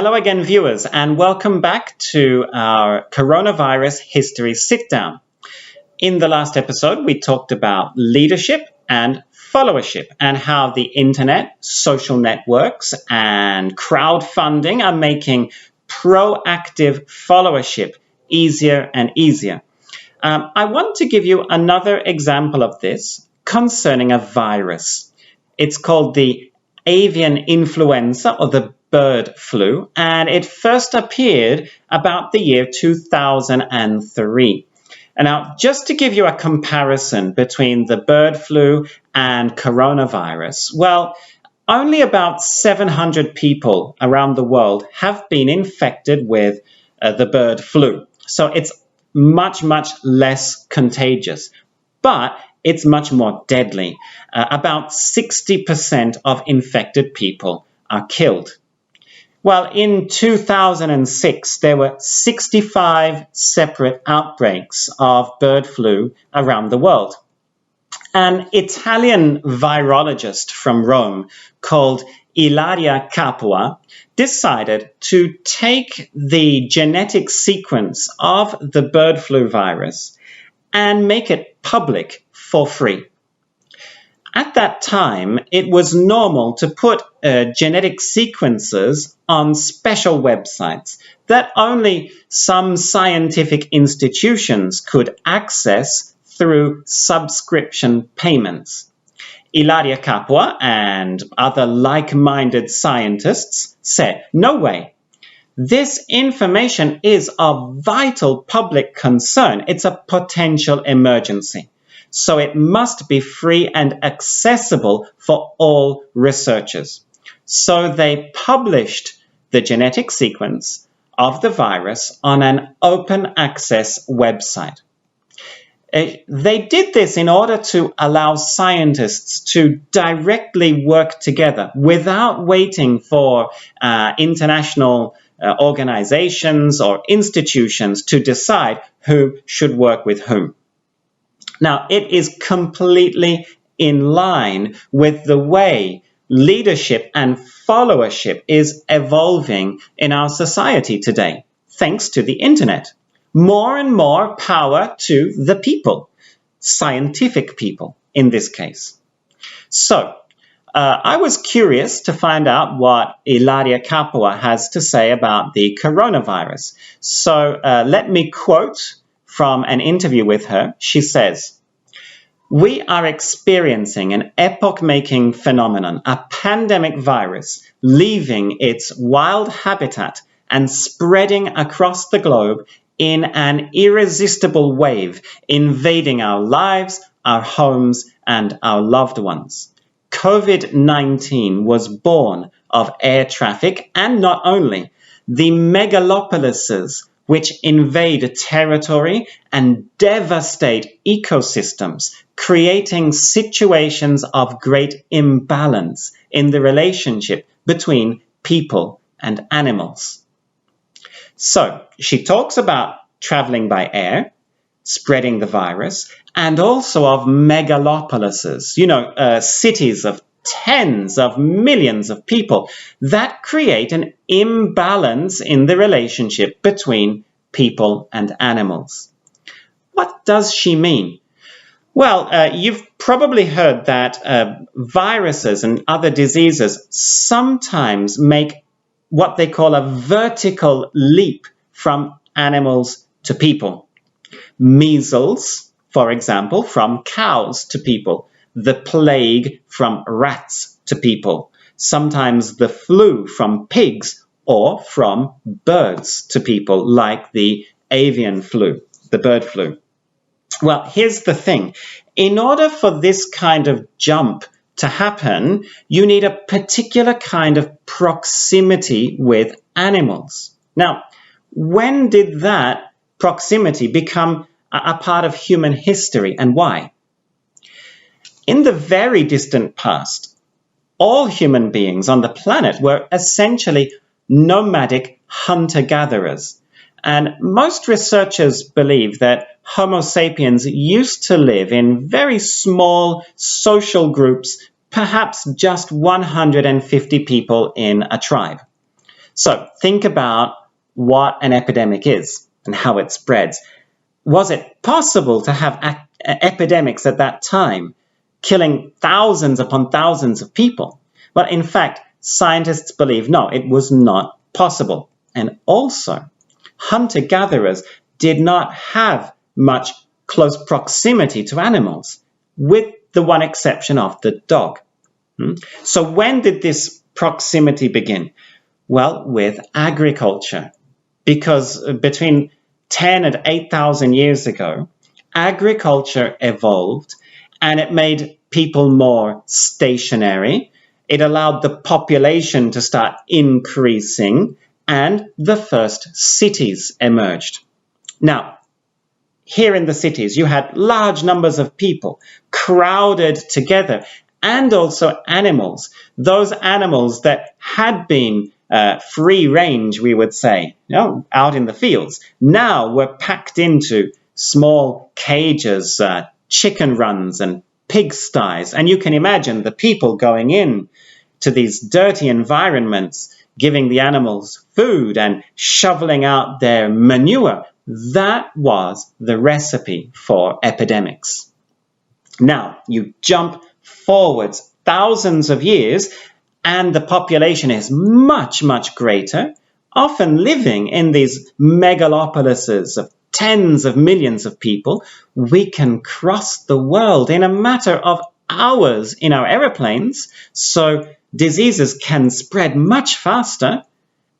Hello again, viewers, and welcome back to our coronavirus history sit-down. In the last episode, we talked about leadership and followership and how the internet, social networks, and crowdfunding are making proactive followership easier and easier. I want to give you another example of this concerning a virus. It's called the avian influenza or the bird flu, and it first appeared about the year 2003. And now, just to give you a comparison between the bird flu and coronavirus, well, only about 700 people around the world have been infected with the bird flu. So it's much, much less contagious, but it's much more deadly. About 60% of infected people are killed. Well, in 2006, there were 65 separate outbreaks of bird flu around the world. An Italian virologist from Rome called Ilaria Kapoor decided to take the genetic sequence of the bird flu virus and make it public for free. At that time, it was normal to put genetic sequences on special websites that only some scientific institutions could access through subscription payments. Ilaria Kapoor and other like-minded scientists said, "No way. This information is of vital public concern. It's a potential emergency. So it must be free and accessible for all researchers." So they published the genetic sequence of the virus on an open access website. They did this in order to allow scientists to directly work together without waiting for international organizations or institutions to decide who should work with whom. Now, it is completely in line with the way leadership and followership is evolving in our society today, thanks to the internet. More and more power to the people, scientific people in this case. So, I was curious to find out what Ilaria Kapoor has to say about the coronavirus. So, let me quote from an interview with her. She says, "We are experiencing an epoch-making phenomenon, a pandemic virus leaving its wild habitat and spreading across the globe in an irresistible wave, invading our lives, our homes, and our loved ones. COVID-19 was born of air traffic, and not only, the megalopolises which invade territory and devastate ecosystems, creating situations of great imbalance in the relationship between people and animals." So she talks about traveling by air, spreading the virus, and also of megalopolises, cities of tens of millions of people that create an imbalance in the relationship between people and animals. What does she mean? Well, you've probably heard that viruses and other diseases sometimes make what they call a vertical leap from animals to people. Measles, for example, from cows to people. The plague from rats to people. Sometimes the flu from pigs or from birds to people, like the avian flu, the bird flu. Well, here's the thing. In order for this kind of jump to happen, you need a particular kind of proximity with animals. Now, when did that proximity become a part of human history, and why? In the very distant past, all human beings on the planet were essentially nomadic hunter-gatherers. And most researchers believe that Homo sapiens used to live in very small social groups, perhaps just 150 people in a tribe. So think about what an epidemic is and how it spreads. Was it possible to have epidemics at that time, killing thousands upon thousands of people? Well, in fact, scientists believe no, it was not possible. And also, hunter-gatherers did not have much close proximity to animals, with the one exception of the dog. So when did this proximity begin? Well, with agriculture, because between 10 and 8,000 years ago, agriculture evolved and it made people more stationary. It allowed the population to start increasing and the first cities emerged. Now, here in the cities, you had large numbers of people crowded together and also animals, those animals that had been free range, we would say, out in the fields, now were packed into small cages, chicken runs and pigsties. And you can imagine the people going in to these dirty environments, giving the animals food and shoveling out their manure. That was the recipe for epidemics. Now, you jump forwards thousands of years, and the population is much, much greater, often living in these megalopolises of tens of millions of people. We can cross the world in a matter of hours in our aeroplanes, so diseases can spread much faster.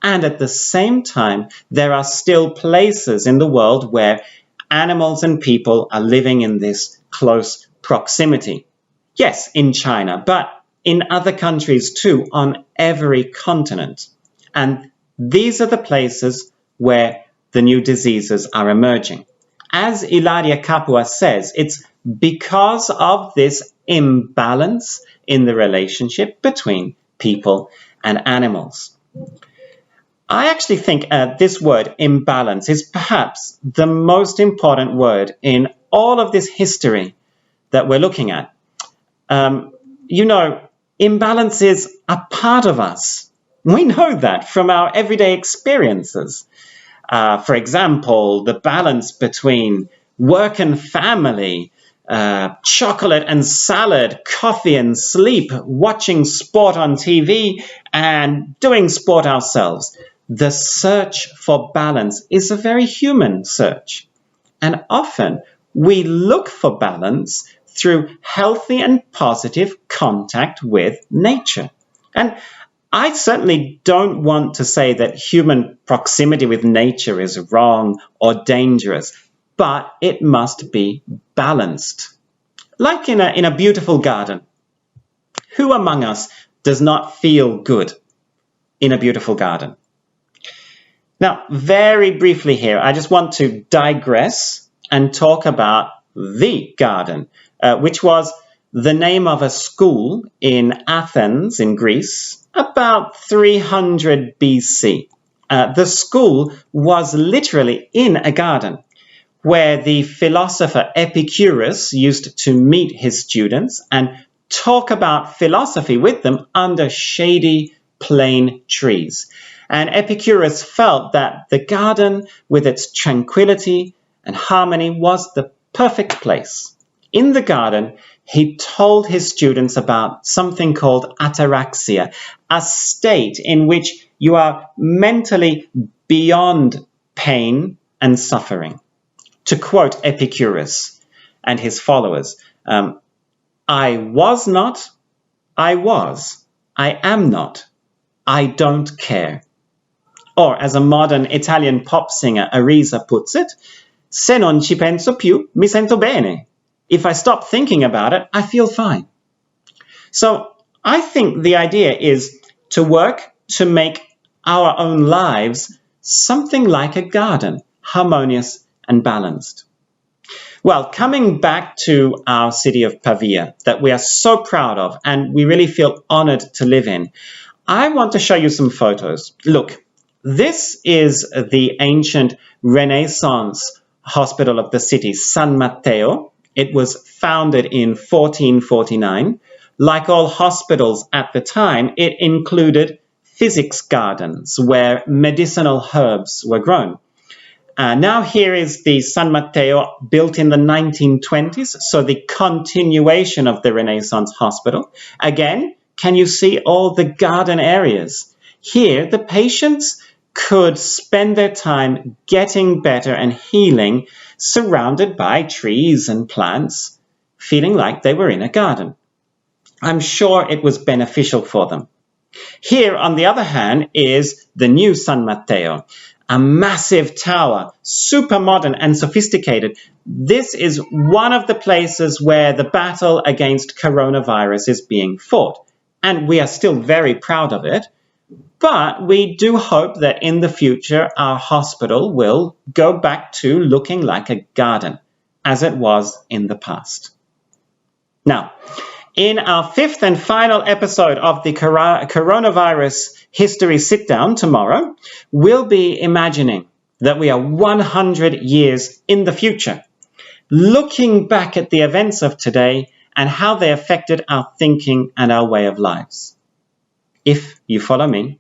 And at the same time, there are still places in the world where animals and people are living in this close proximity. Yes, in China, but in other countries too, on every continent. And these are the places where the new diseases are emerging. As Ilaria Kapoor says, it's because of this imbalance in the relationship between people and animals. I actually think this word imbalance is perhaps the most important word in all of this history that we're looking at. Imbalance is a part of us. We know that from our everyday experiences. For example, the balance between work and family, chocolate and salad, coffee and sleep, watching sport on TV and doing sport ourselves. The search for balance is a very human search. And often we look for balance through healthy and positive contact with nature. And I certainly don't want to say that human proximity with nature is wrong or dangerous, but it must be balanced. Like in a beautiful garden. Who among us does not feel good in a beautiful garden? Now, very briefly here, I just want to digress and talk about the garden, which was the name of a school in Athens, in Greece, about 300 BC. The school was literally in a garden where the philosopher Epicurus used to meet his students and talk about philosophy with them under shady plane trees. And Epicurus felt that the garden, with its tranquility and harmony, was the perfect place. In the garden, he told his students about something called ataraxia, a state in which you are mentally beyond pain and suffering. To quote Epicurus and his followers, I was not, I was, I am not, I don't care. Or, as a modern Italian pop singer, Arisa, puts it, se non ci penso più, mi sento bene. If I stop thinking about it, I feel fine. So I think the idea is to work to make our own lives something like a garden, harmonious and balanced. Well, coming back to our city of Pavia that we are so proud of and we really feel honored to live in, I want to show you some photos. Look, this is the ancient Renaissance hospital of the city, San Matteo. It was founded in 1449. Like all hospitals at the time, it included physics gardens where medicinal herbs were grown. Now here is the San Matteo, built in the 1920s, so the continuation of the Renaissance hospital. Again, can you see all the garden areas? Here, the patients could spend their time getting better and healing, surrounded by trees and plants, feeling like they were in a garden. I'm sure it was beneficial for them. Here, on the other hand, is the new San Matteo, a massive tower, super modern and sophisticated. This is one of the places where the battle against coronavirus is being fought, and we are still very proud of it. But we do hope that in the future our hospital will go back to looking like a garden, as it was in the past. Now, in our fifth and final episode of the Coronavirus History Sit-Down tomorrow, we'll be imagining that we are 100 years in the future, looking back at the events of today and how they affected our thinking and our way of lives. If you follow me,